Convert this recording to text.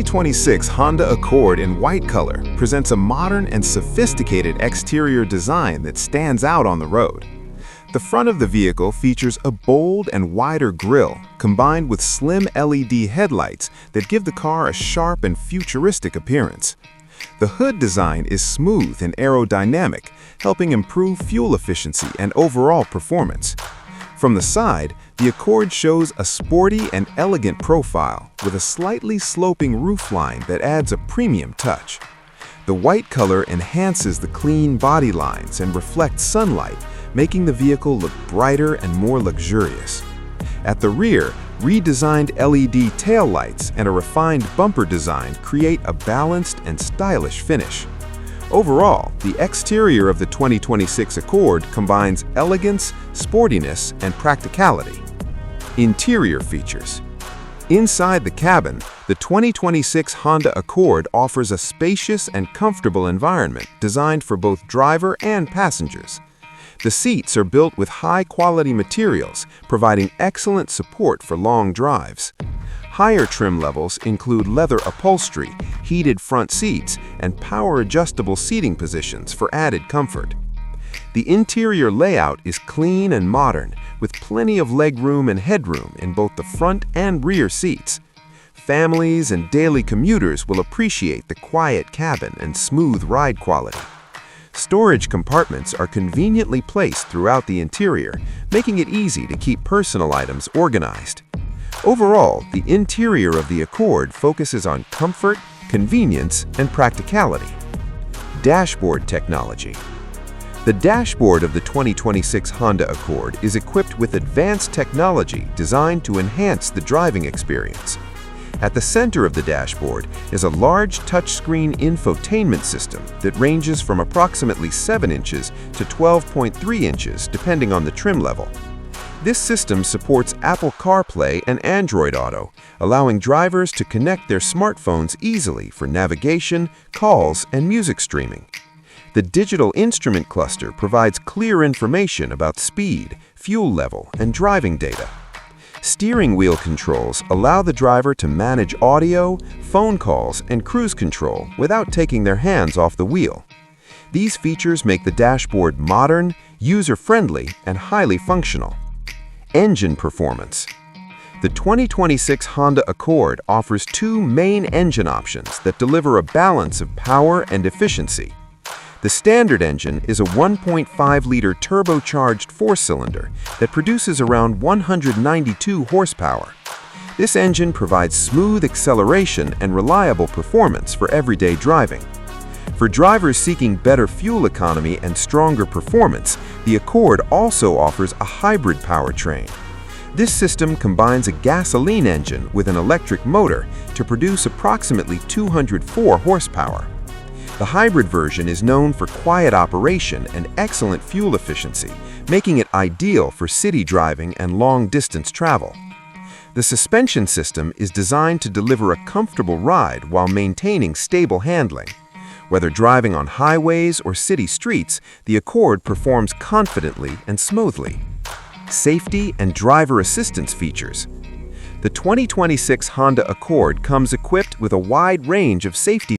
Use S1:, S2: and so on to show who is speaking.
S1: 2026 Honda Accord in white color presents a modern and sophisticated exterior design that stands out on the road. The front of the vehicle features a bold and wider grille combined with slim LED headlights that give the car a sharp and futuristic appearance. The hood design is smooth and aerodynamic, helping improve fuel efficiency and overall performance. From the side, the Accord shows a sporty and elegant profile with a slightly sloping roofline that adds a premium touch. The white color enhances the clean body lines and reflects sunlight, making the vehicle look brighter and more luxurious. At the rear, redesigned LED taillights and a refined bumper design create a balanced and stylish finish. Overall, the exterior of the 2026 Accord combines elegance, sportiness, and practicality. Interior features. Inside the cabin, the 2026 Honda Accord offers a spacious and comfortable environment designed for both driver and passengers. The seats are built with high-quality materials, providing excellent support for long drives. Higher trim levels include leather upholstery, heated front seats, and power-adjustable seating positions for added comfort. The interior layout is clean and modern, with plenty of legroom and headroom in both the front and rear seats. Families and daily commuters will appreciate the quiet cabin and smooth ride quality. Storage compartments are conveniently placed throughout the interior, making it easy to keep personal items organized. Overall, the interior of the Accord focuses on comfort, convenience, and practicality. Dashboard technology. The dashboard of the 2026 Honda Accord is equipped with advanced technology designed to enhance the driving experience. At the center of the dashboard is a large touchscreen infotainment system that ranges from approximately 7 inches to 12.3 inches depending on the trim level. This system supports Apple CarPlay and Android Auto, allowing drivers to connect their smartphones easily for navigation, calls, and music streaming. The digital instrument cluster provides clear information about speed, fuel level, and driving data. Steering wheel controls allow the driver to manage audio, phone calls, and cruise control without taking their hands off the wheel. These features make the dashboard modern, user-friendly, and highly functional. Engine performance. The 2026 Honda Accord offers two main engine options that deliver a balance of power and efficiency. The standard engine is a 1.5-liter turbocharged four-cylinder that produces around 192 horsepower. This engine provides smooth acceleration and reliable performance for everyday driving. For drivers seeking better fuel economy and stronger performance, the Accord also offers a hybrid powertrain. This system combines a gasoline engine with an electric motor to produce approximately 204 horsepower. The hybrid version is known for quiet operation and excellent fuel efficiency, making it ideal for city driving and long-distance travel. The suspension system is designed to deliver a comfortable ride while maintaining stable handling. Whether driving on highways or city streets, the Accord performs confidently and smoothly. Safety and driver assistance features. The 2026 Honda Accord comes equipped with a wide range of safety